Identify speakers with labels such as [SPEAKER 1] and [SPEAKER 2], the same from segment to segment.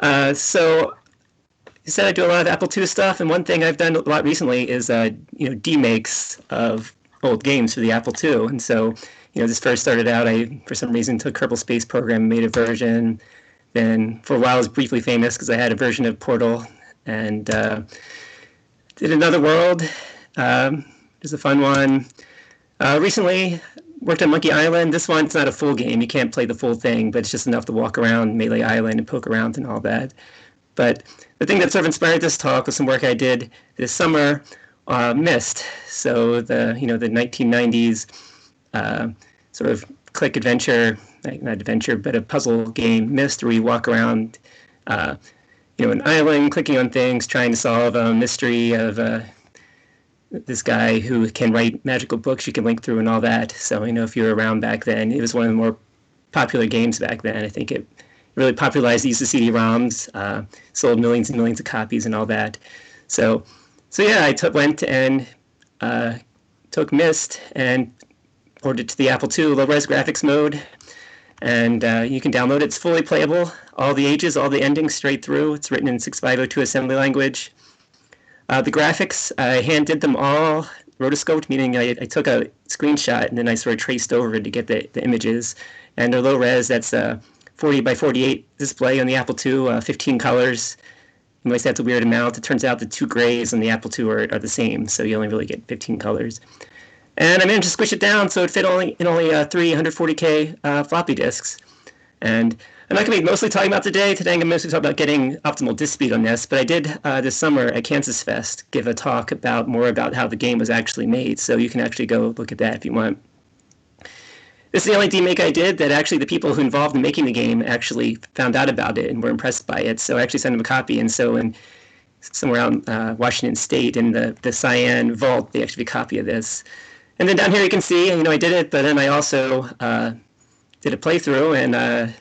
[SPEAKER 1] So you said I do a lot of Apple II stuff, and one thing I've done a lot recently is demakes of old games for the Apple II. And so this first started out, I for some reason took Kerbal Space Program, made a version. Then for a while I was briefly famous because I had a version of Portal, and did Another World. It was a fun one. Recently worked on Monkey Island. This one's not a full game. You can't play the full thing, but it's just enough to walk around Melee Island and poke around and all that. But the thing that sort of inspired this talk was some work I did this summer, Myst. So the 1990s sort of click adventure, not adventure, but a puzzle game, Myst, where you walk around an island, clicking on things, trying to solve a mystery of this guy who can write magical books you can link through and all that. So if you were around back then, it was one of the more popular games back then. I think it really popularized the use of CD-ROMs, sold millions and millions of copies and all that. So yeah, I went and took Myst and ported it to the Apple II low-res graphics mode. And you can download it. It's fully playable, all the ages, all the endings straight through. It's written in 6502 assembly language. The graphics, I hand did them all rotoscoped, meaning I took a screenshot and then I sort of traced over to get the images. And they're low res, that's a 40 by 48 display on the Apple II, 15 colors. You might say that's a weird amount. It turns out the two grays on the Apple II are the same, so you only really get 15 colors. And I managed to squish it down so it fit in only 340K floppy disks. And I'm not going to be mostly talking about today. Today I'm going to mostly talk about getting optimal disk speed on this. But I did this summer at Kansas Fest give a talk more about how the game was actually made. So you can actually go look at that if you want. This is the only demake I did that actually the people who involved in making the game actually found out about it and were impressed by it. So I actually sent them a copy. And so somewhere out in Washington State in the Cyan Vault, they actually have a copy of this. And then down here you can see, I did it, but then I also did a playthrough and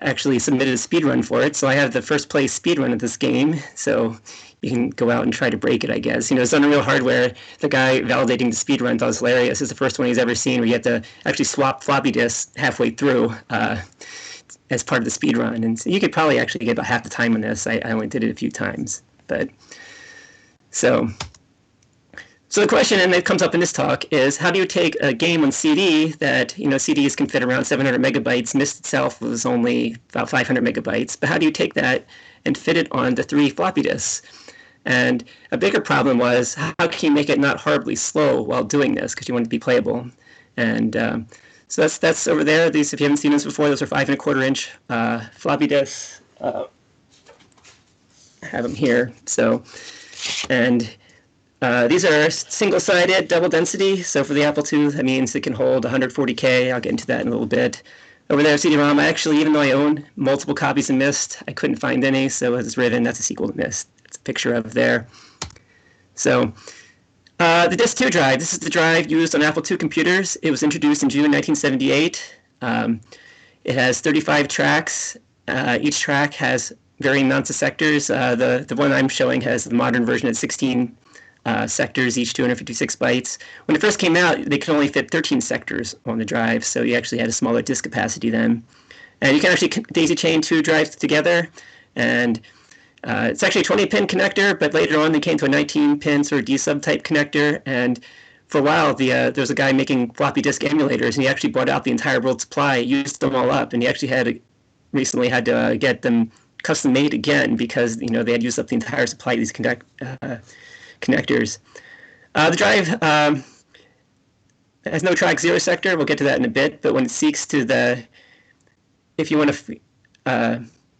[SPEAKER 1] actually submitted a speed run for it. So I have the first place speed run of this game. So you can go out and try to break it, I guess. It's Unreal Hardware. The guy validating the speed run thought it was hilarious. It's the first one he's ever seen where you have to actually swap floppy disks halfway through as part of the speed run. And so you could probably actually get about half the time on this. I only did it a few times. So the question, and it comes up in this talk, is how do you take a game on CD that, CDs can fit around 700 megabytes. Myst itself was only about 500 megabytes. But how do you take that and fit it onto 3 floppy disks? And a bigger problem was, how can you make it not horribly slow while doing this? Because you want it to be playable. And so that's over there. These, if you haven't seen this before, those are 5 1/4 inch floppy disks. I have them here. These are single-sided, double density. So for the Apple II, that means it can hold 140K. I'll get into that in a little bit. Over there, CD-ROM, even though I own multiple copies of Myst, I couldn't find any. So as it's written, that's a sequel to Myst. It's a picture of there. So the DOS2 drive, this is the drive used on Apple II computers. It was introduced in June 1978. It has 35 tracks. Each track has varying amounts of sectors. The one I'm showing has the modern version at 16 sectors, each 256 bytes. When it first came out, they could only fit 13 sectors on the drive, so you actually had a smaller disk capacity then. And you can actually daisy chain 2 drives together, and it's actually a 20-pin connector, but later on they came to a 19-pin sort of D-sub type connector, and for a while there was a guy making floppy disk emulators, and he actually bought out the entire world supply, used them all up, and he actually recently had to get them custom made again because they had used up the entire supply of these connectors. The drive has no track 0 sector. We'll get to that in a bit. But when it seeks if you want to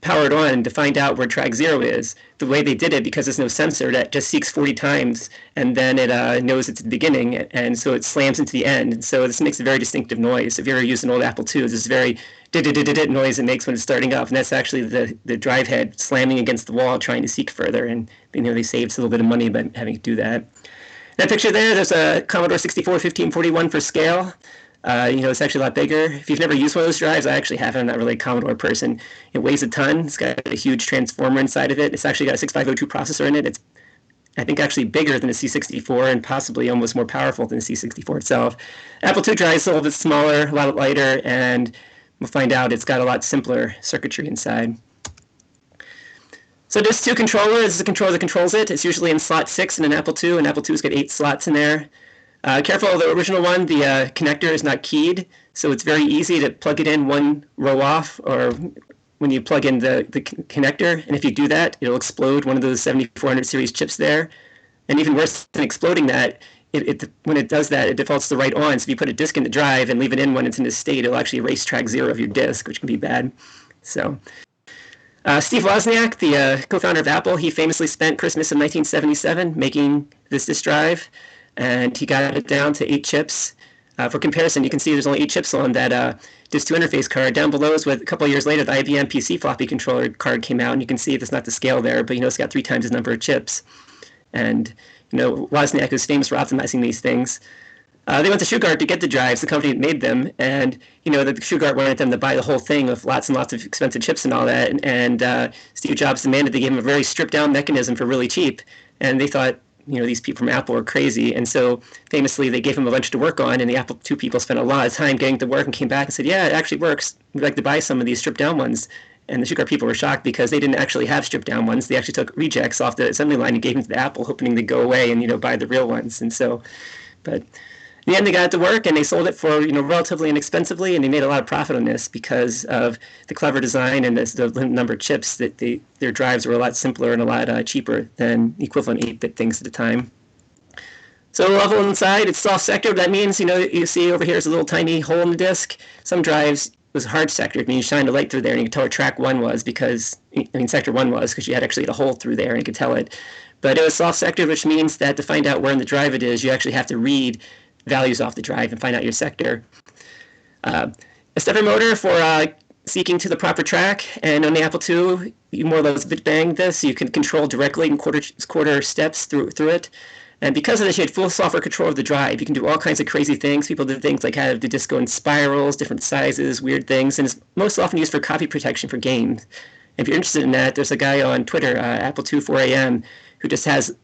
[SPEAKER 1] power it on to find out where track 0 is, the way they did it, because there's no sensor, that just seeks 40 times, and then it knows it's at the beginning, and so it slams into the end. And so this makes a very distinctive noise. If you ever used an old Apple II, this very noise it makes when it's starting up, and that's actually the drive head slamming against the wall trying to seek further, and they saved a little bit of money by having to do that. That picture there's a Commodore 64 1541 for scale. It's actually a lot bigger. If you've never used one of those drives, I actually haven't. I'm not really a Commodore person. It weighs a ton. It's got a huge transformer inside of it. It's actually got a 6502 processor in it. It's, I think, actually bigger than a C64 and possibly almost more powerful than the C64 itself. Apple II drive is a little bit smaller, a lot lighter, and we'll find out it's got a lot simpler circuitry inside. So DOS2 controller is the controller that controls it. It's usually in slot 6 in an Apple II, and Apple II's got 8 slots in there. Careful, the original one, the connector is not keyed, so it's very easy to plug it in one row off, or when you plug in the connector, and if you do that, it'll explode one of those 7400 series chips there. And even worse than exploding that, when it does that, it defaults to write on. So if you put a disk in the drive and leave it in when it's in this state, it'll actually erase track 0 of your disk, which can be bad. So Steve Wozniak, the co-founder of Apple, he famously spent Christmas of 1977 making this disk drive, and he got it down to 8 chips. For comparison, you can see there's only 8 chips on that DOS2 interface card. Down below is what a couple of years later the IBM PC floppy controller card came out, and you can see it's not the scale there, but it's got 3 times the number of chips. And Wozniak was famous for optimizing these things. They went to Shugart to get the drives, the company that made them, and the Shugart wanted them to buy the whole thing with lots and lots of expensive chips and all that. And Steve Jobs demanded they give him a very stripped-down mechanism for really cheap, and they thought these people from Apple were crazy. And so famously, they gave him a bunch to work on, and the Apple II people spent a lot of time getting to work and came back and said, yeah, it actually works. We'd like to buy some of these stripped-down ones. And the Shugart people were shocked because they didn't actually have stripped-down ones. They actually took rejects off the assembly line and gave them to the Apple, hoping they'd go away and buy the real ones. And so, but in the end, they got it to work, and they sold it for relatively inexpensively, and they made a lot of profit on this because of the clever design and the number of chips. That their drives were a lot simpler and a lot cheaper than equivalent 8-bit things at the time. So level inside, it's soft sector. That means you see over here is a little tiny hole in the disk. Some drives was hard sector. I mean, you shine a light through there, and you can tell where track 1 was sector 1 was because you had actually a hole through there, and you could tell it. But it was soft sector, which means that to find out where in the drive it is, you actually have to read values off the drive and find out your sector. A stepper motor for seeking to the proper track, and on the Apple II, you more or less bit bang this. You can control directly in quarter steps through it. And because of this, you had full software control of the drive. You can do all kinds of crazy things. People did things like have the disk go in spirals, different sizes, weird things, and it's most often used for copy protection for games. If you're interested in that, there's a guy on Twitter, Apple II 4am, who just has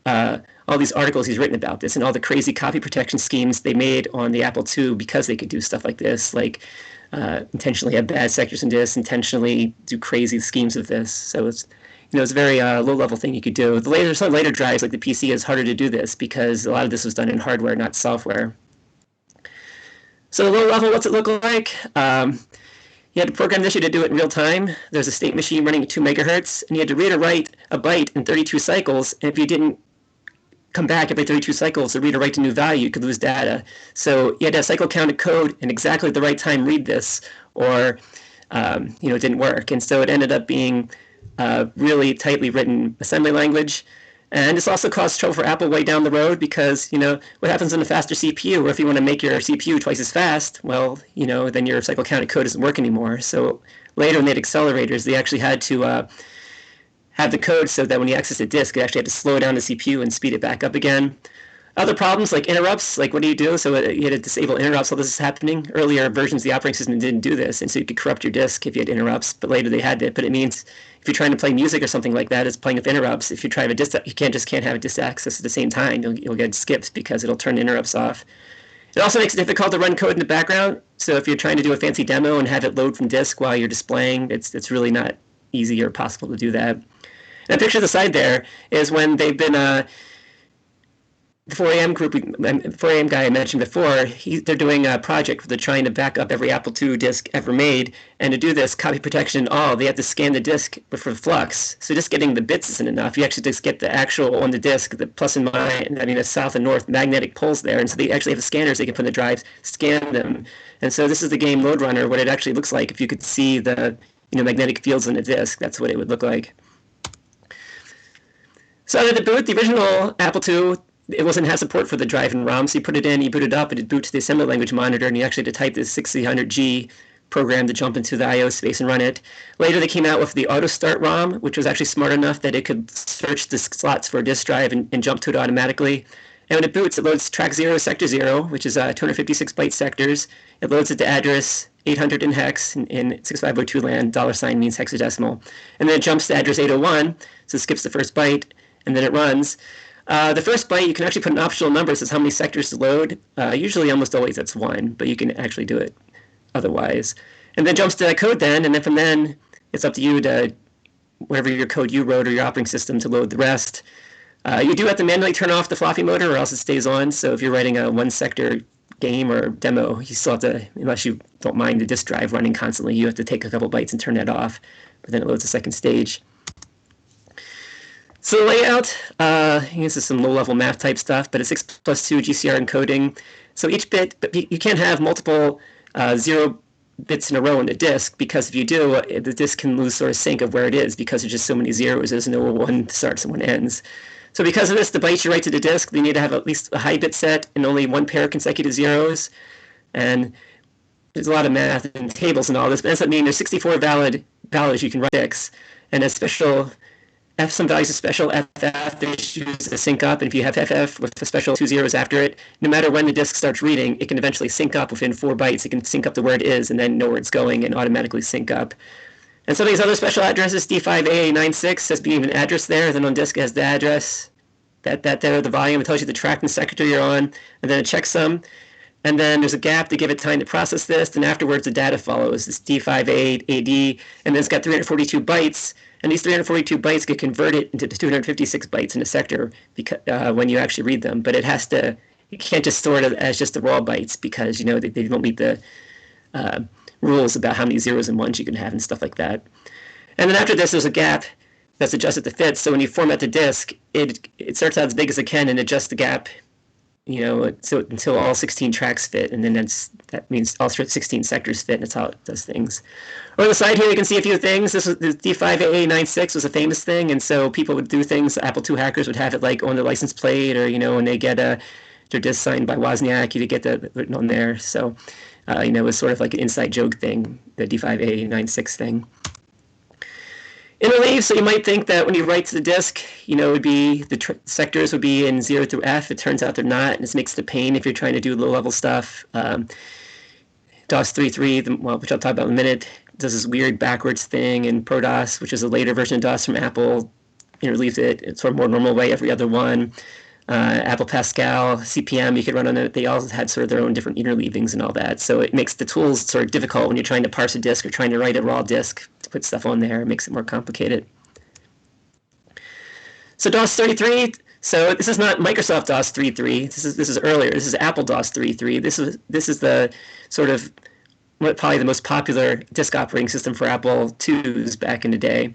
[SPEAKER 1] all these articles he's written about this and all the crazy copy protection schemes they made on the Apple II because they could do stuff like this, like intentionally have bad sectors in disks, intentionally do crazy schemes of this. So it's it's a very low-level thing you could do. Some later drives, like the PC, is harder to do this because a lot of this was done in hardware, not software. So the low level, what's it look like? You had to program this, you had to do it in real time. There's a state machine running at 2 megahertz, and you had to read or write a byte in 32 cycles, and if you didn't come back every 32 cycles to read or write a new value, you could lose data. So you had to have cycle counted code and exactly at the right time read this, or it didn't work. And so it ended up being really tightly written assembly language. And this also caused trouble for Apple way down the road because, what happens in a faster CPU? Or if you want to make your CPU twice as fast, well, then your cycle counted code doesn't work anymore. So later when they had accelerators, they actually had to have the code so that when you access a disk, it actually had to slow down the CPU and speed it back up again. Other problems like interrupts, like what do you do? So you had to disable interrupts while this is happening. Earlier versions of the operating system didn't do this, and so you could corrupt your disk if you had interrupts, but later they had it. But it means if you're trying to play music or something like that, it's playing with interrupts. If you try to have a disk, you can't have a disk access at the same time. You'll get skipped because it'll turn interrupts off. It also makes it difficult to run code in the background. So if you're trying to do a fancy demo and have it load from disk while you're displaying, it's really not easy or possible to do that. And a picture of the side there is when they've been the 4am group, 4am guy I mentioned before, they're doing a project where they're trying to back up every Apple II disk ever made. And to do this, copy protection and all, they have to scan the disk for flux. So just getting the bits isn't enough. You actually just get the actual on the disk, the plus and minus, the south and north magnetic poles there. And so they actually have the scanners they can put in the drives, scan them. And so this is the game Load Runner, what it actually looks like. If you could see the magnetic fields on the disk, that's what it would look like. So out of the boot, the original Apple II, it wasn't have support for the drive and ROM, so you put it in, you boot it up, and it boots the assembly language monitor, and you actually had to type this 6300G program to jump into the I/O space and run it. Later, they came out with the Auto Start ROM, which was actually smart enough that it could search the slots for a disk drive and jump to it automatically. And when it boots, it loads track 0, sector 0, which is 256 byte sectors. It loads it to address 800 in hex in 6502 land, $ means hexadecimal. And then it jumps to address 801, so it skips the first byte, and then it runs. The first byte, you can actually put an optional number that says how many sectors to load. Usually, almost always, that's 1, but you can actually do it otherwise. And then jumps to that code then, and then from then, it's up to you to wherever your code you wrote or your operating system to load the rest. You do have to manually turn off the floppy motor or else it stays on. So if you're writing a one-sector game or demo, you still have to, unless you don't mind the disk drive running constantly, you have to take a couple bytes and turn that off, but then it loads the second stage. So the layout, this is some low-level math type stuff, but it's 6+2 GCR encoding. So each bit, but you can't have multiple 0 bits in a row on the disk, because if you do, the disk can lose sort of sync of where it is because there's just so many zeros. There's no one starts and one ends. So because of this, the bytes you write to the disk, they need to have at least a high bit set and only one pair of consecutive zeros. And there's a lot of math and tables and all this, but ends up meaning there's 64 valid values you can write disks. And a special some values of special FF that use to sync up, and if you have FF with a special 2 zeros after it, no matter when the disk starts reading, it can eventually sync up within 4 bytes. It can sync up to where it is and then know where it's going and automatically sync up. And some of these other special addresses, D5AA96 has being an address there, then on disk it has the address, that there, the volume, it tells you the track and sector you're on, and then a checksum. And then there's a gap to give it time to process this, and afterwards the data follows. It's D5AD, and then it's got 342 bytes. And these 342 bytes get converted into 256 bytes in a sector because, when you actually read them. But it has to, you can't just store it as just the raw bytes because, you know, they don't meet the rules about how many zeros and ones you can have and stuff like that. And then after this, there's a gap that's adjusted to fit. So when you format the disk, it starts out as big as it can and adjusts the gap, you know, so until all 16 tracks fit, and then that means all 16 sectors fit, and that's how it does things. On the side here, you can see a few things. This D5AA96 was a famous thing, and so people would do things. Apple II hackers would have it like on the license plate, or, you know, when they get their disk signed by Wozniak, you get that written on there. So, you know, it was sort of like an inside joke thing, the D5AA96 thing. Interleave, so you might think that when you write to the disk, you know, it would be the sectors would be in 0 through F. It turns out they're not, and this makes it a pain if you're trying to do low-level stuff. DOS3.3, which I'll talk about in a minute, does this weird backwards thing, and ProDOS, which is a later version of DOS from Apple, interleaves it. It's sort of more normal way every other one. Apple Pascal, CPM, you could run on it. They all had sort of their own different interleavings and all that. So it makes the tools sort of difficult when you're trying to parse a disk or trying to write a raw disk to put stuff on there. It makes it more complicated. So DOS33, so this is not Microsoft DOS3.3. This is earlier. This is Apple DOS3.3. This is the sort of probably the most popular disk operating system for Apple IIs back in the day.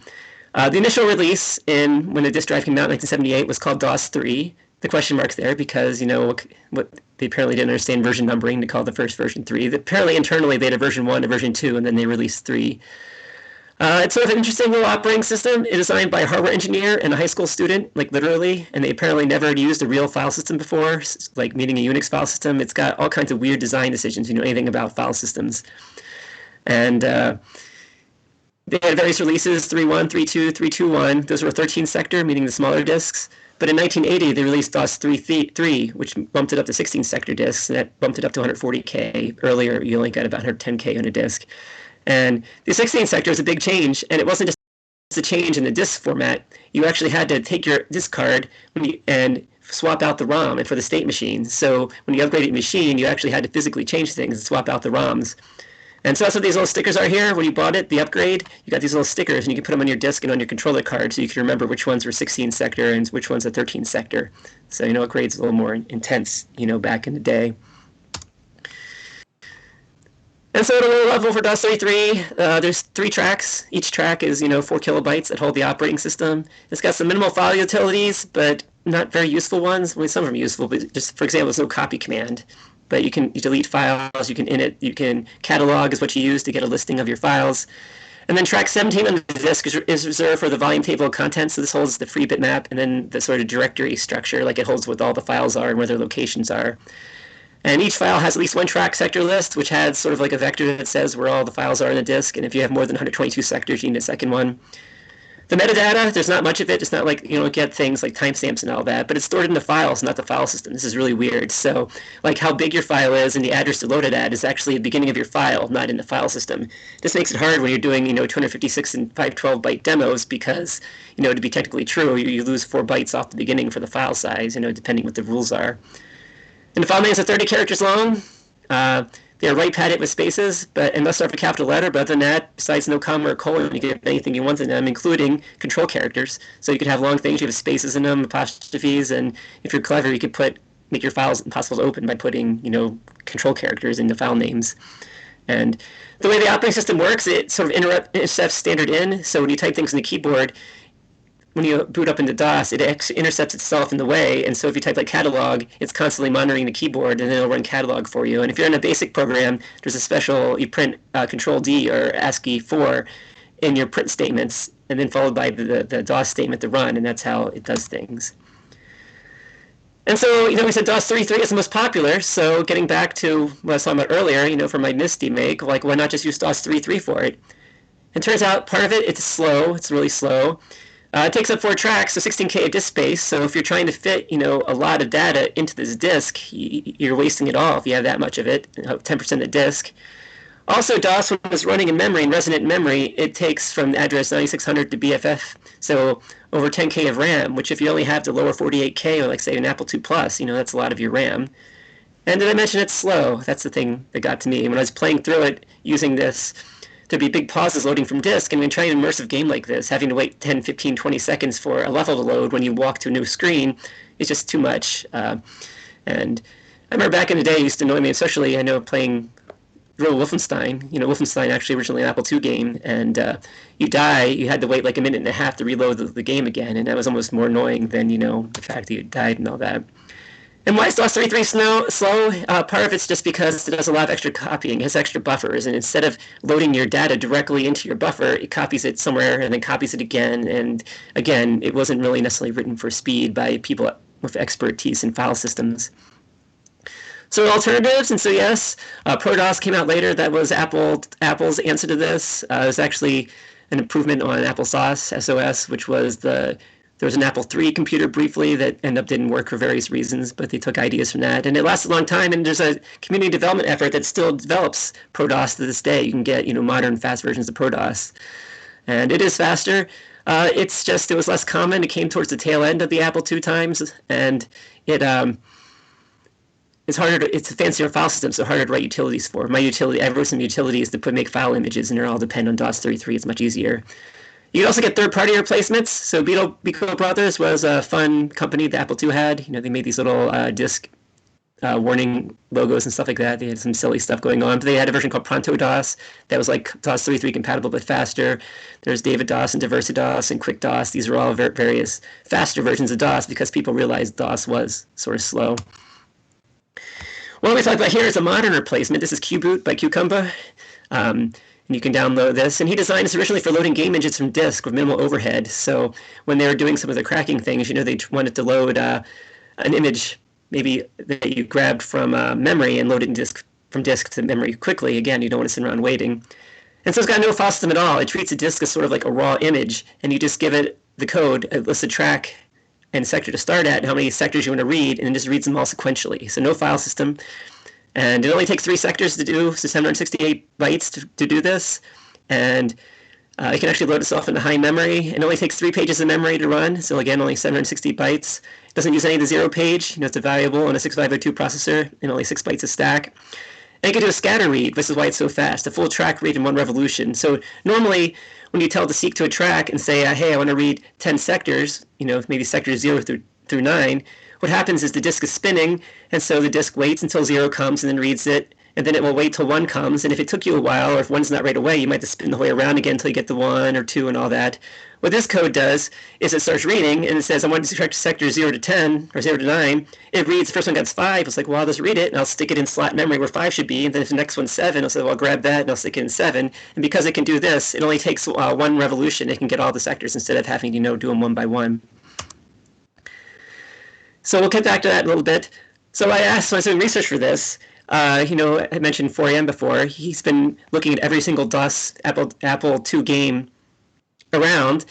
[SPEAKER 1] The initial release when the disk drive came out in 1978 was called DOS3. The question mark's there because, you know, what they apparently didn't understand version numbering. They called the first version 3. Apparently internally they had a version 1, a version 2, and then they released 3. It's sort of an interesting little operating system. It is designed by a hardware engineer and a high school student, like literally, and they apparently never had used a real file system before, like meaning a Unix file system. It's got all kinds of weird design decisions, you know, anything about file systems. And they had various releases, 3.1, 3.2, 3.2.1. Those were 13 sector, meaning the smaller disks. But in 1980, they released DOS3.3, which bumped it up to 16 sector disks, and that bumped it up to 140K. Earlier, you only got about 110K on a disk. And the 16 sector is a big change, and it wasn't just a change in the disk format. You actually had to take your disk card and swap out the ROM and for the state machine. So when you upgraded your machine, you actually had to physically change things and swap out the ROMs. And so that's what these little stickers are here. When you bought it, the upgrade, you got these little stickers, and you can put them on your disk and on your controller card so you can remember which ones were 16 sector and which ones are 13 sector. So, you know, upgrade's a little more intense, you know, back in the day. And so at a low level for DOS3.3, there's 3 tracks. Each track is, you know, 4 kilobytes that hold the operating system. It's got some minimal file utilities, but not very useful ones. Well, some of them are useful, but just, for example, there's no copy command. But you delete files, you can init, you can catalog is what you use to get a listing of your files. And then track 17 on the disk is reserved for the volume table of contents. So this holds the free bitmap and then the sort of directory structure, like it holds what all the files are and where their locations are. And each file has at least one track sector list, which has sort of like a vector that says where all the files are in the disk. And if you have more than 122 sectors, you need a second one. The metadata, there's not much of it. It's not like, you know, get things like timestamps and all that, but it's stored in the files, not the file system. This is really weird. So like how big your file is and the address to load it at is actually the beginning of your file, not in the file system. This makes it hard when you're doing, you know, 256 and 512 byte demos because, you know, to be technically true, you lose 4 bytes off the beginning for the file size, you know, depending what the rules are. And the file name is 30 characters long. They right padded with spaces, and must start with a capital letter. But other than that, besides no comma or colon, you can have anything you want in them, including control characters. So you could have long things, you have spaces in them, apostrophes, and if you're clever, you could make your files impossible to open by putting, control characters into file names. And the way the operating system works, it sort of intercepts standard in. So when you type things in the keyboard, when you boot up into DOS, it intercepts itself in the way. And so if you type like catalog, it's constantly monitoring the keyboard, and then it'll run catalog for you. And if you're in a basic program, there's a special, you print Control D or ASCII 4 in your print statements, and then followed by the DOS statement to run, and that's how it does things. And so, we said DOS3.3 is the most popular. So getting back to what I was talking about earlier, for my Myst Demake, why not just use DOS3.3 for it? It turns out part of it's slow. It's really slow. It takes up 4 tracks, so 16K of disk space. So if you're trying to fit, a lot of data into this disk, you're wasting it all if you have that much of it, 10% of the disk. Also, DOS, when it's running in memory, in resident memory, it takes from address 9600 to BFF, so over 10K of RAM, which if you only have the lower 48K, or like say an Apple II Plus, that's a lot of your RAM. And did I mention it's slow? That's the thing that got to me. When I was playing through it, using this, there'd be big pauses loading from disk, and when trying an immersive game like this, having to wait 10, 15, 20 seconds for a level to load when you walk to a new screen is just too much. And I remember back in the day, it used to annoy me, especially, I know, playing real Wolfenstein. Wolfenstein actually originally an Apple II game, and you die, you had to wait like a minute and a half to reload the game again, and that was almost more annoying than, the fact that you died and all that. And why is DOS3.3 slow? Part of it's just because it does a lot of extra copying. It has extra buffers, and instead of loading your data directly into your buffer, it copies it somewhere and then copies it again. And again, it wasn't really necessarily written for speed by people with expertise in file systems. So alternatives, and so yes, ProDOS came out later. That was Apple's answer to this. It was actually an improvement on applesauce, SOS, which was there was an Apple III computer briefly that ended up didn't work for various reasons, but they took ideas from that. And it lasted a long time, and there's a community development effort that still develops ProDOS to this day. You can get, modern, fast versions of ProDOS. And it is faster. It was less common. It came towards the tail end of the Apple II times, and it's harder it's a fancier file system, so harder to write utilities for. I wrote some utilities to make file images, and they all depend on DOS3.3. It's much easier. You can also get third-party replacements. So Beetle Brothers was a fun company that Apple II had. They made these little disk warning logos and stuff like that. They had some silly stuff going on. But they had a version called Pronto DOS that was like DOS3.3 compatible but faster. There's David DOS and DiversiDOS and Quick DOS. These are all various faster versions of DOS because people realized DOS was sort of slow. What we talk about here is a modern replacement. This is Qboot by Qkumba. And you can download this. And he designed this originally for loading game images from disk with minimal overhead. So when they were doing some of the cracking things, they wanted to load an image maybe that you grabbed from memory and load it from disk to memory quickly. Again, you don't want to sit around waiting. And so it's got no file system at all. It treats a disk as sort of like a raw image, and you just give it the code, it lists a track and sector to start at, and how many sectors you want to read, and it just reads them all sequentially. So no file system. And it only takes 3 sectors to do, so 768 bytes to do this. And it can actually load itself into high memory. It only takes 3 pages of memory to run, so again, only 760 bytes. It doesn't use any of the 0 page. It's a valuable on a 6502 processor, and only 6 bytes a stack. And it can do a scatter read. This is why it's so fast, a full track read in 1 revolution. So normally, when you tell it to seek to a track and say, hey, I want to read 10 sectors, maybe sectors 0 through 9, what happens is the disk is spinning, and so the disk waits until 0 comes and then reads it, and then it will wait till 1 comes. And if it took you a while, or if 1's not right away, you might have to spin the whole way around again until you get the 1 or 2 and all that. What this code does is it starts reading, and it says, I want to select sector 0 to 10, or 0 to 9. It reads, the first one gets 5. It's like, well, I'll just read it, and I'll stick it in slot memory where 5 should be. And then if the next one's 7, I'll say, well, I'll grab that, and I'll stick it in 7. And because it can do this, it only takes 1 revolution. It can get all the sectors instead of having to, do them one by one. So we'll get back to that in a little bit. So when I was doing research for this, I mentioned 4am before. He's been looking at every single DOS Apple II game around,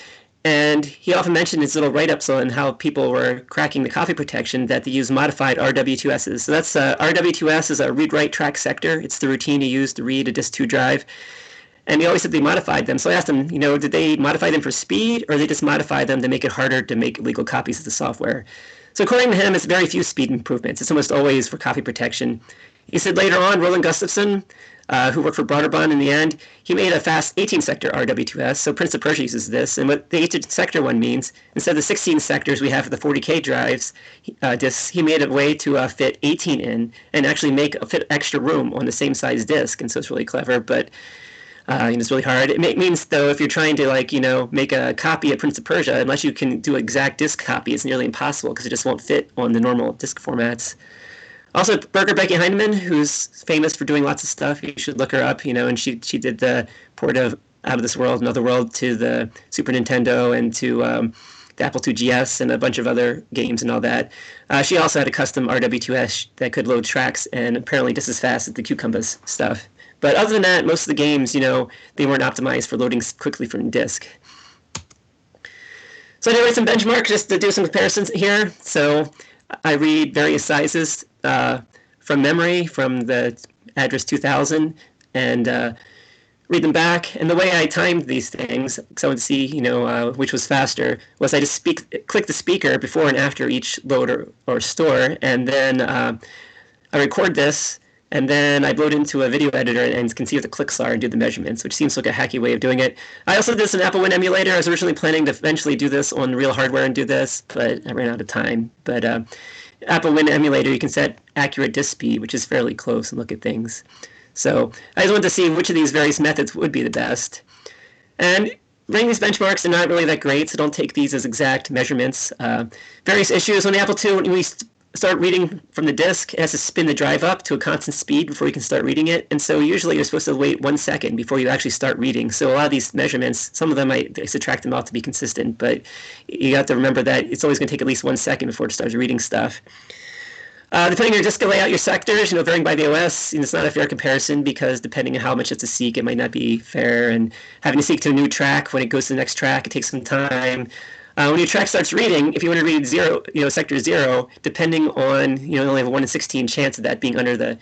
[SPEAKER 1] and he often mentioned his little write-ups on how people were cracking the copy protection, that they use modified RWTSs. So that's RWTS is a read-write track sector. It's the routine you use to read a disk2 drive. And he always said they modified them. So I asked him, did they modify them for speed, or they just modify them to make it harder to make illegal copies of the software? So according to him, it's very few speed improvements. It's almost always for copy protection. He said later on, Roland Gustafson, who worked for Broderbund in the end, he made a fast 18-sector RWTS, so Prince of Persia uses this. And what the 18-sector one means, instead of the 16 sectors we have for the 40K drives, disks, he made a way to fit 18 in and actually fit extra room on the same size disk. And so it's really clever, but it's really hard. It means, though, if you're trying to, make a copy of Prince of Persia, unless you can do exact disk copy, it's nearly impossible because it just won't fit on the normal disk formats. Also, Birger Becky Heinemann, who's famous for doing lots of stuff. You should look her up, and she did the port of Out of This World, Another World to the Super Nintendo and to the Apple II GS and a bunch of other games and all that. She also had a custom RWTS that could load tracks and apparently just as fast as the Qkumba's stuff. But other than that, most of the games, they weren't optimized for loading quickly from disk. So anyway, some benchmarks just to do some comparisons here. So I read various sizes from memory from the address 2000 and read them back. And the way I timed these things, because I wanted to see, which was faster, was I just click the speaker before and after each load or store, and then I record this, and then I load into a video editor and can see what the clicks are and do the measurements, which seems like a hacky way of doing it. I also did some Apple Win emulator. I was originally planning to eventually do this on real hardware and do this, but I ran out of time. But Apple Win emulator, you can set accurate disk speed, which is fairly close, and look at things. So I just wanted to see which of these various methods would be the best. And running these benchmarks are not really that great, so don't take these as exact measurements. Various issues on the Apple II, when we start reading from the disk, it has to spin the drive up to a constant speed before you can start reading it. And so usually you're supposed to wait 1 second before you actually start reading. So a lot of these measurements, some of them I subtract them out to be consistent, but you have to remember that it's always going to take at least 1 second before it starts reading stuff. Depending on your disk layout, your sectors, varying by the OS, it's not a fair comparison because depending on how much it's to seek, it might not be fair. And having to seek to a new track, when it goes to the next track, it takes some time. When your track starts reading, if you want to read sector 0, depending on, you only have a 1 in 16 chance of that being under the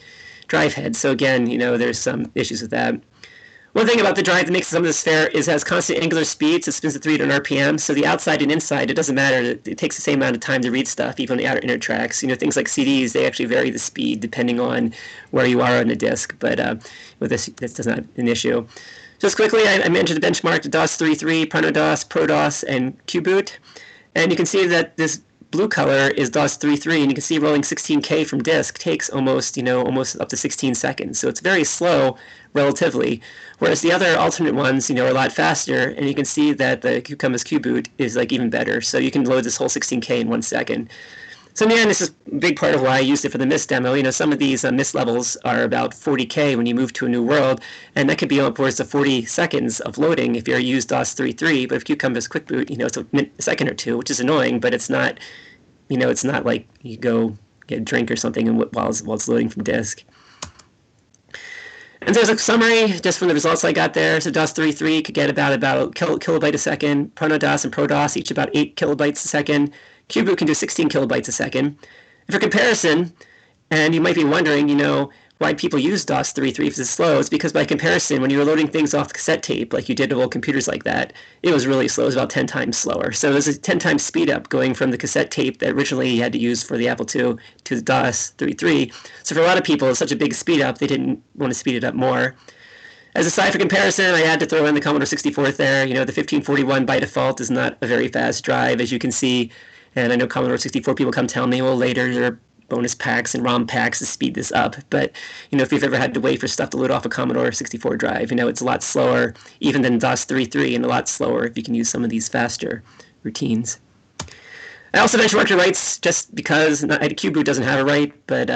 [SPEAKER 1] drive head. So again, there's some issues with that. One thing about the drive that makes some of this fair is it has constant angular speed, so it spins at 300 RPM. So the outside and inside, it doesn't matter. It takes the same amount of time to read stuff, even on the outer inner tracks. Things like CDs, they actually vary the speed depending on where you are on the disk. But with this does not an issue. Just quickly, I mentioned the benchmark to DOS3.3, PronoDOS, ProDOS, and Qboot. And you can see that this blue color is DOS3.3, and you can see rolling 16K from disk takes almost up to 16 seconds. So it's very slow relatively, whereas the other alternate ones, are a lot faster, and you can see that the Qkumba's Qboot is even better. So you can load this whole 16K in 1 second. So in the end, this is a big part of why I used it for the Myst demo. Some of these Myst levels are about 40K when you move to a new world, and that could be upwards of 40 seconds of loading if you use DOS3.3. But if Qkumba's Quick Boot, it's a second or two, which is annoying, but it's not, it's not like you go get a drink or something while it's loading from disk. And there's a summary just from the results I got there. So DOS3.3 could get about kilobyte a second. PronoDOS and ProDOS each about 8 kilobytes a second. Qboot can do 16 kilobytes a second. And for comparison, and you might be wondering, why people use DOS3.3 if it's slow, it's because by comparison, when you were loading things off the cassette tape, like you did with old computers like that, it was really slow. It was about 10 times slower. So there's a 10 times speed up going from the cassette tape that originally you had to use for the Apple II to the DOS3.3. So for a lot of people, it's such a big speed up, they didn't want to speed it up more. As a side for comparison, I had to throw in the Commodore 64 there. The 1541 by default is not a very fast drive, as you can see. And I know Commodore 64 people come tell me, well, later there are bonus packs and ROM packs to speed this up. But, if you've ever had to wait for stuff to load off a Commodore 64 drive, it's a lot slower even than DOS3.3 and a lot slower if you can use some of these faster routines. I also benchmarked the writes just because Qboot doesn't have a write, but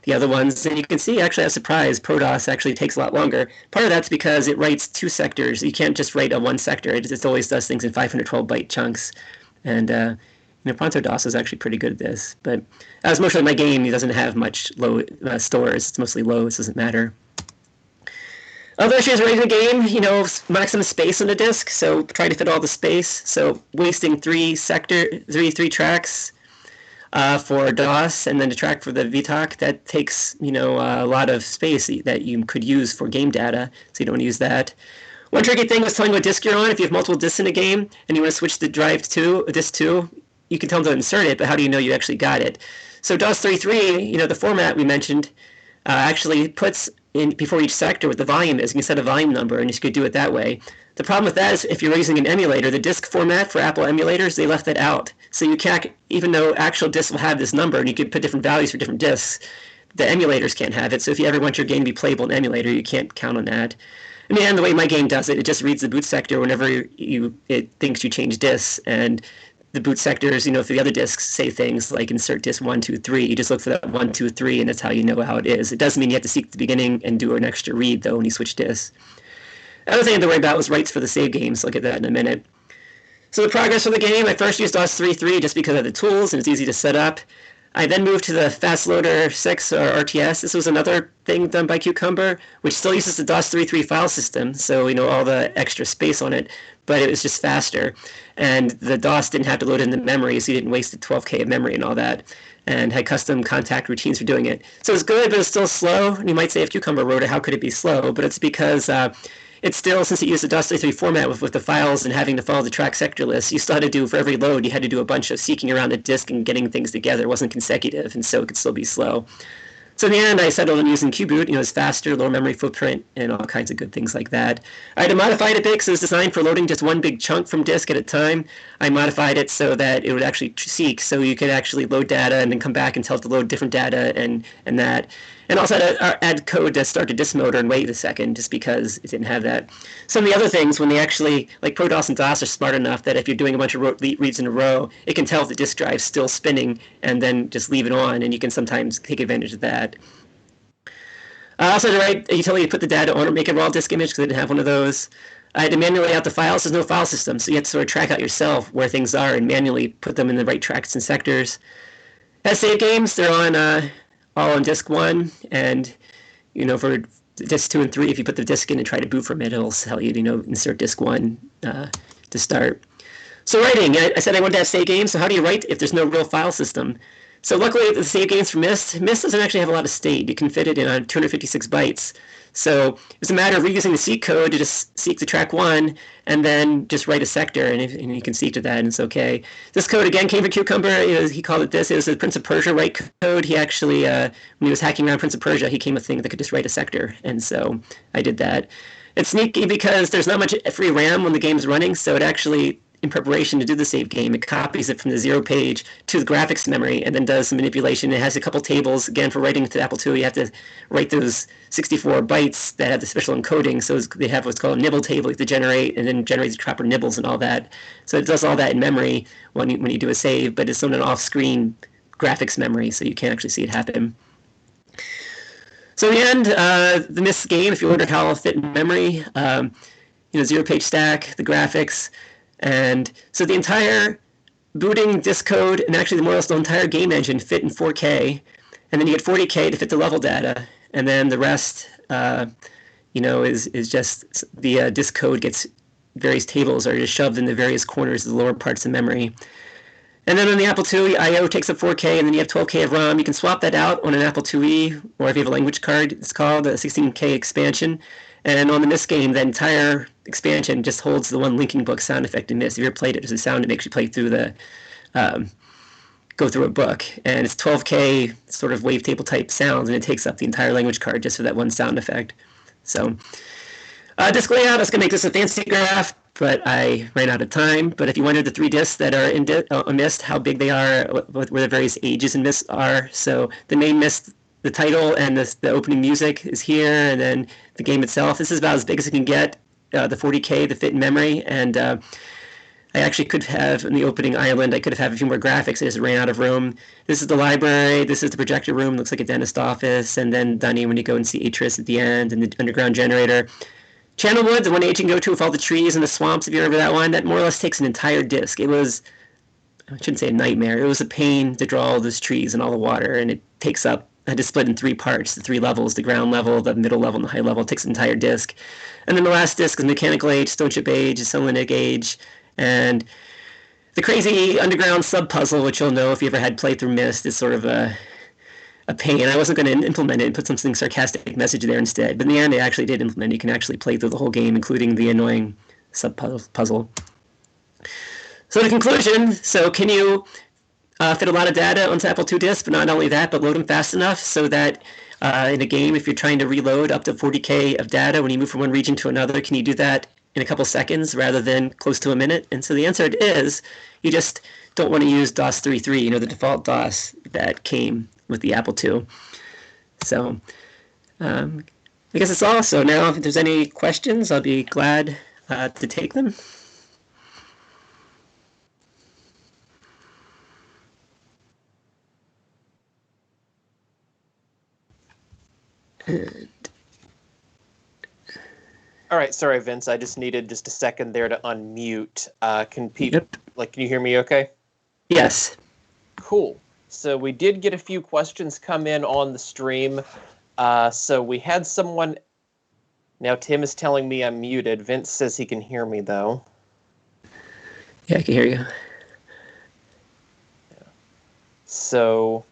[SPEAKER 1] the other ones, and you can see, actually, I was surprised, ProDOS actually takes a lot longer. Part of that's because it writes 2 sectors. You can't just write a 1 sector. It just always does things in 512-byte chunks. And ProntoDOS is actually pretty good at this, but as mostly my game, it doesn't have much low stores. It's mostly low, so it doesn't matter. Other issues running the game, maximum space on the disk, so trying to fit all the space. So wasting three tracks for DOS, and then the track for the VTOC, that takes a lot of space that you could use for game data, so you don't want to use that. One tricky thing was telling what disk you're on. If you have multiple disks in a game and you want to switch the drive to disk 2, you can tell them to insert it, but how do you know you actually got it? So DOS3.3, the format we mentioned, actually puts in before each sector what the volume is. You can set a volume number, and you could do it that way. The problem with that is if you're using an emulator, the disk format for Apple emulators, they left that out. So you can't, even though actual disks will have this number, and you could put different values for different disks, the emulators can't have it. So if you ever want your game to be playable in an emulator, you can't count on that. I mean, and the way my game does it, it just reads the boot sector whenever it thinks you change disks, and the boot sectors, for the other disks say things like insert disk 1, 2, 3. You just look for that 1, 2, 3, and that's how you know how it is. It doesn't mean you have to seek the beginning and do an extra read, though, when you switch disks. The other thing I had to worry about was writes for the save games. I'll get that in a minute. So the progress for the game, I first used DOS3.3 just because of the tools, and it's easy to set up. I then moved to the Fast Loader 6 or RTS. This was another thing done by Qkumba, which still uses the DOS3.3 file system, so all the extra space on it, but it was just faster. And the DOS didn't have to load in the memory, so you didn't waste the 12K of memory and all that, and had custom contact routines for doing it. So it was good, but it was still slow. And you might say, if Qkumba wrote it, how could it be slow? But it's because it's still, since it used the DOS3.3 format with the files and having to follow the track sector list, you still had to do, for every load, you had to do a bunch of seeking around the disk and getting things together. It wasn't consecutive, and so it could still be slow. So in the end, I settled on using Qboot. It's faster, lower memory footprint, and all kinds of good things like that. I had to modify it a bit because it was designed for loading just one big chunk from disk at a time. I modified it so that it would actually seek, so you could actually load data and then come back and tell it to load different data and that. And also add code to start the disk motor and wait a second, just because it didn't have that. Some of the other things, when they actually, like ProDOS and DOS are smart enough that if you're doing a bunch of reads in a row, it can tell if the disk drive's still spinning and then just leave it on, and you can sometimes take advantage of that. I also had to write a utility to put the data on or make a raw disk image because I didn't have one of those. I had to manually lay out the files. There's no file system, so you have to sort of track out yourself where things are and manually put them in the right tracks and sectors. As save games, they're on all on disk 1, and for disk 2 and 3, if you put the disk in and try to boot from it, it'll tell you insert disk 1 to start. So writing, I said I wanted to have save games. So how do you write if there's no real file system? So luckily, the save games for Myst doesn't actually have a lot of state. You can fit it in on 256 bytes. So it's a matter of reusing the seek code to just seek the track 1 and then just write a sector, and you can seek to that, and it's okay. This code, again, came from Qkumba. He called it this. It was a Prince of Persia write code. He actually, when he was hacking around Prince of Persia, he came with a thing that could just write a sector, and so I did that. It's sneaky because there's not much free RAM when the game's running, so it actually, in preparation to do the save game, it copies it from the 0 page to the graphics memory and then does some manipulation. It has a couple tables. Again, for writing to Apple II, you have to write those 64 bytes that have the special encoding. So they have what's called a nibble table you have to generate, and then generates proper nibbles and all that. So it does all that in memory when you do a save, but it's on an off-screen graphics memory, so you can't actually see it happen. So in the end, the Myst game, if you wondered how it'll fit in memory, 0-page stack, the graphics, and so the entire booting disk code and actually more or less the entire game engine fit in 4K, and then you get 40K to fit the level data, and then the rest, is just the disk code gets various tables are just shoved in the various corners of the lower parts of memory. And then on the Apple II, I/O takes up 4K, and then you have 12K of ROM. You can swap that out on an Apple IIe, or if you have a language card, it's called a 16K expansion. And on the Myst game, that entire expansion just holds the one linking book sound effect in Myst. If you ever played it, there's a sound that makes you play through go through a book. And it's 12K sort of wavetable type sounds, and it takes up the entire language card just for that one sound effect. So disk layout, I was going to make this a fancy graph, but I ran out of time. But if you wondered the 3 disks that are in Myst, how big they are, where the various ages in Myst are. So the main Myst, the title and the opening music is here, and then the game itself. This is about as big as it can get, the 40K to fit in memory. And I actually could have, in the opening island, I could have a few more graphics. I just ran out of room. This is the library. This is the projector room. Looks like a dentist office. And then Dunny, when you go and see Atris at the end, and the underground generator. Channelwood, the one age you can go to with all the trees and the swamps, if you remember that one, that more or less takes an entire disk. It was, I shouldn't say a nightmare. It was a pain to draw all those trees and all the water, and it takes up, I had to split in 3 parts, the 3 levels, the ground level, the middle level, and the high level. It takes an entire disk. And then the last disk is Mechanical Age, Stone Chip Age, Cyclonic Age, and the crazy underground sub-puzzle, which you'll know if you ever had played through Myst, is sort of a pain. I wasn't going to implement it and put something sarcastic message there instead. But in the end, I actually did implement it. You can actually play through the whole game, including the annoying sub-puzzle. So the conclusion, so can you fit a lot of data onto Apple II disks, but not only that, but load them fast enough so that in a game, if you're trying to reload up to 40K of data when you move from one region to another, can you do that in a couple seconds rather than close to a minute? And so the answer is you just don't want to use DOS 3.3, the default DOS that came with the Apple II. So I guess that's all. So now if there's any questions, I'll be glad to take them.
[SPEAKER 2] All right, sorry, Vince. I just needed just a second there to unmute. Can you hear me okay?
[SPEAKER 1] Yes.
[SPEAKER 2] Cool. So we did get a few questions come in on the stream. So we had someone. Now Tim is telling me I'm muted. Vince says he can hear me though.
[SPEAKER 1] Yeah, I can hear you.
[SPEAKER 2] Yeah. So,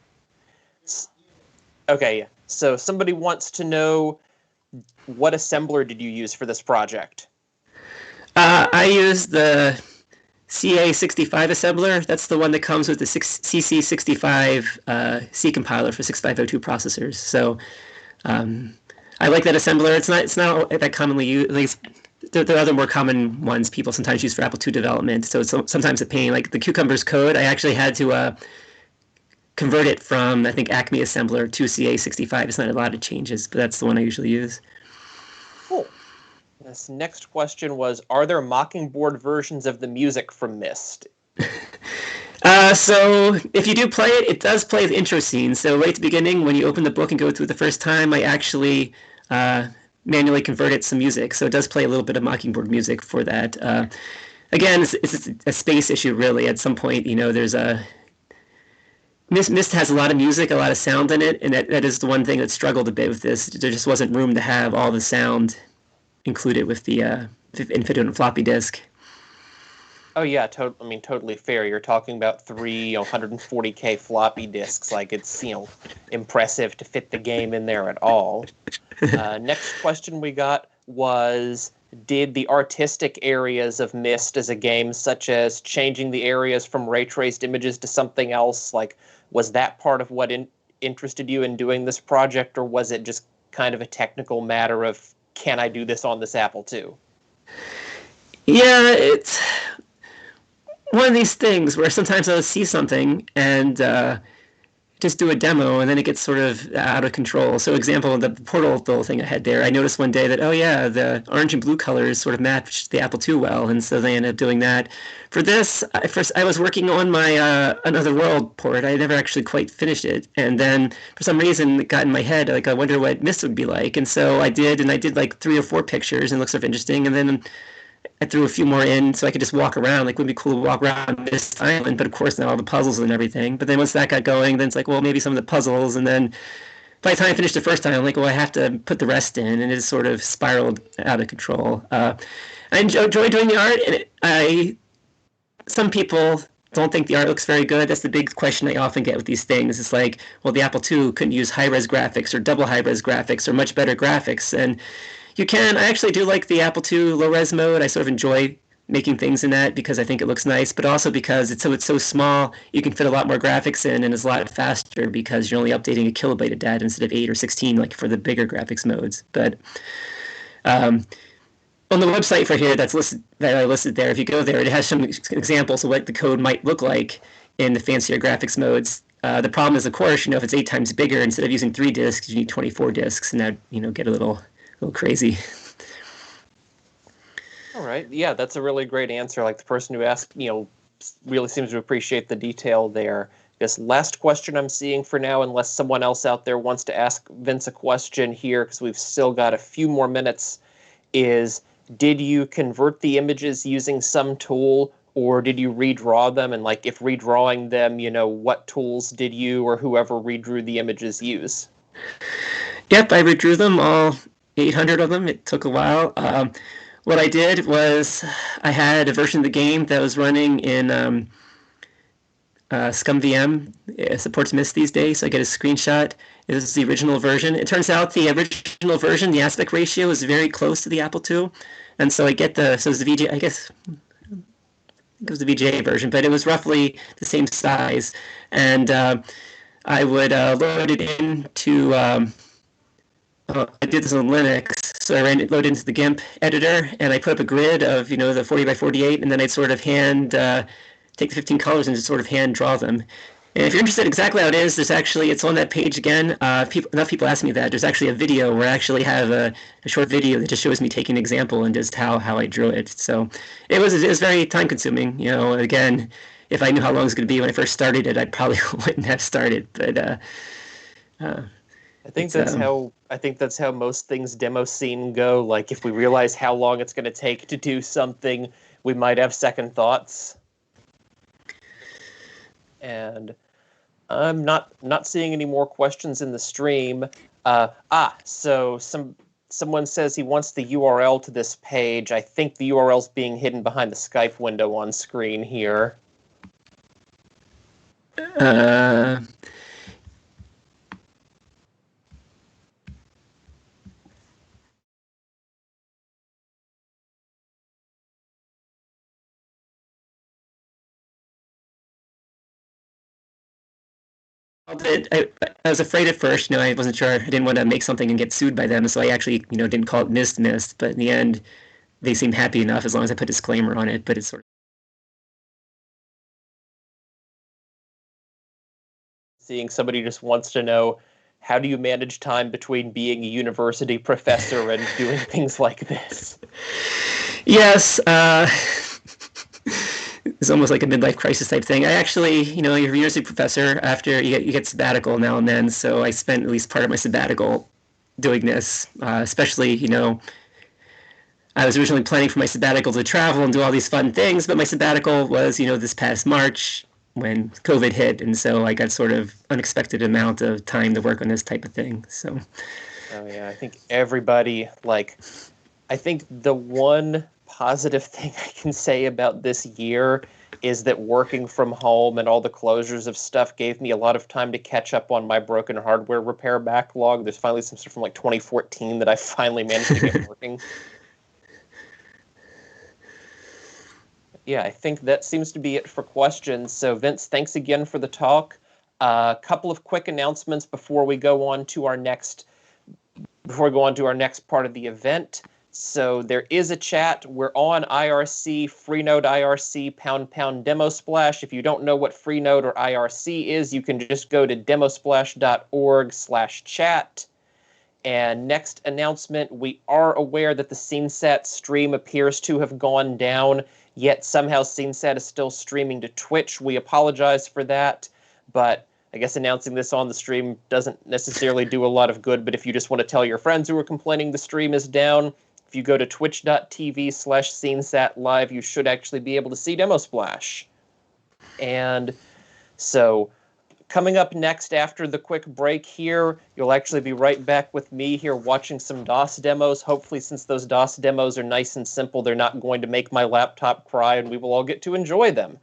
[SPEAKER 2] okay, yeah. So somebody wants to know, what assembler did you use for this project?
[SPEAKER 1] I used the CA65 assembler. That's the one that comes with the CC65 C compiler for 6502 processors. So I like that assembler. It's not that commonly used. At least there are other more common ones people sometimes use for Apple II development. So it's sometimes a pain. Like the Qkumba's code, I actually had to convert it from, I think, Acme assembler to CA65. It's not a lot of changes, but that's the one I usually use.
[SPEAKER 2] Cool. This next question was, are there Mockingbird versions of the music from Myst?
[SPEAKER 1] So if you do play it, it does play the intro scene. So right at the beginning, when you open the book and go through it the first time, I actually manually converted some music. So it does play a little bit of Mockingbird music for that. Again, it's a space issue, really. At some point, there's a... Myst has a lot of music, a lot of sound in it, and that is the one thing that struggled a bit with this. There just wasn't room to have all the sound included with the infit on a floppy disk.
[SPEAKER 2] Oh yeah, totally fair. You're talking about three 140K floppy disks. Like, it's impressive to fit the game in there at all. Next question we got was, did the artistic areas of Myst as a game, such as changing the areas from ray traced images to something else, like, was that part of what interested you in doing this project, or was it just kind of a technical matter of, can I do this on this Apple II?
[SPEAKER 1] Yeah, it's one of these things where sometimes I'll see something and just do a demo, and then it gets sort of out of control. So, example, the portal little thing I had there, I noticed one day that, oh yeah, the orange and blue colors sort of matched the Apple II well, and so they ended up doing that. For this, I was working on my Another World port. I never actually quite finished it, and then for some reason it got in my head, like, I wonder what Myst would be like, and so I did like 3 or 4 pictures, and it looks sort of interesting, and then I threw a few more in so I could just walk around. Like, it would be cool to walk around this island, but of course not all the puzzles and everything. But then once that got going, then it's like, well, maybe some of the puzzles. And then by the time I finished the first time, I'm like, well, I have to put the rest in, and it just sort of spiraled out of control. I enjoy doing the art, and some people don't think the art looks very good. That's the big question I often get with these things. It's like, well, the Apple II couldn't use high-res graphics or double high-res graphics or much better graphics, and you can. I actually do like the Apple II low-res mode. I sort of enjoy making things in that because I think it looks nice, but also because it's so small, you can fit a lot more graphics in, and it's a lot faster because you're only updating a kilobyte of data instead of 8 or 16 like for the bigger graphics modes. But on the website for here that I listed there, if you go there, it has some examples of what the code might look like in the fancier graphics modes. The problem is, of course, if it's 8 times bigger, instead of using 3 disks, you need 24 disks, and that get a little crazy.
[SPEAKER 2] All right. Yeah, that's a really great answer. Like, the person who asked, really seems to appreciate the detail there. This last question I'm seeing for now, unless someone else out there wants to ask Vince a question here, because we've still got a few more minutes, is, did you convert the images using some tool, or did you redraw them? And, like, if redrawing them, what tools did you or whoever redrew the images use?
[SPEAKER 1] Yep, I redrew them all. 800 of them. It took a while. What I did was I had a version of the game that was running in ScumVM. It supports Myst these days, so I get a screenshot. This is the original version. It turns out the original version, the aspect ratio, is very close to the Apple II, and so I get so it's the VG. I guess it was the VGA version, but it was roughly the same size. And I would load it into, I did this on Linux, so I ran it, load into the GIMP editor, and I put up a grid of, the 40 by 48, and then I'd sort of take the 15 colors and just sort of hand draw them. And if you're interested in exactly how it is, it's on that page again. Enough people ask me that. There's actually a video where I actually have a short video that just shows me taking an example and just how I drew it. So it was very time consuming. Again, if I knew how long it was going to be when I first started it, I probably wouldn't have started. But
[SPEAKER 2] I think that's how most things demo scene go. Like if we realize how long it's going to take to do something, we might have second thoughts. And I'm not seeing any more questions in the stream. So someone says he wants the URL to this page. I think the URL's being hidden behind the Skype window on screen here.
[SPEAKER 1] I was afraid at first, I wasn't sure. I didn't want to make something and get sued by them, so I actually, didn't call it Myst. But in the end, they seemed happy enough as long as I put a disclaimer on it. But it's sort of
[SPEAKER 2] seeing somebody just wants to know, how do you manage time between being a university professor and doing things like this?
[SPEAKER 1] Yes. It's almost like a midlife crisis type thing. I actually, you're a university professor after you get sabbatical now and then. So I spent at least part of my sabbatical doing this, especially, I was originally planning for my sabbatical to travel and do all these fun things, but my sabbatical was, this past March when COVID hit. And so I got sort of unexpected amount of time to work on this type of thing. So.
[SPEAKER 2] Oh yeah, I think everybody, I think the one positive thing I can say about this year is that working from home and all the closures of stuff gave me a lot of time to catch up on my broken hardware repair backlog. There's finally some stuff from 2014 that I finally managed to get working. Yeah, I think that seems to be it for questions. So Vince, thanks again for the talk. A couple of quick announcements before we go on to our next part of the event. So there is a chat. We're on IRC, Freenode IRC, # Demosplash. If you don't know what Freenode or IRC is, you can just go to demosplash.org/chat. And next announcement, we are aware that the SceneSat stream appears to have gone down, yet somehow SceneSat is still streaming to Twitch. We apologize for that, but I guess announcing this on the stream doesn't necessarily do a lot of good. But if you just want to tell your friends who are complaining the stream is down, if you go to twitch.tv/SceneSat live, you should actually be able to see Demosplash. And so coming up next after the quick break here, you'll actually be right back with me here watching some DOS demos. Hopefully, since those DOS demos are nice and simple, they're not going to make my laptop cry, and we will all get to enjoy them.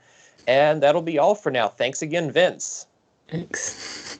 [SPEAKER 2] And that'll be all for now. Thanks again, Vince.
[SPEAKER 1] Thanks.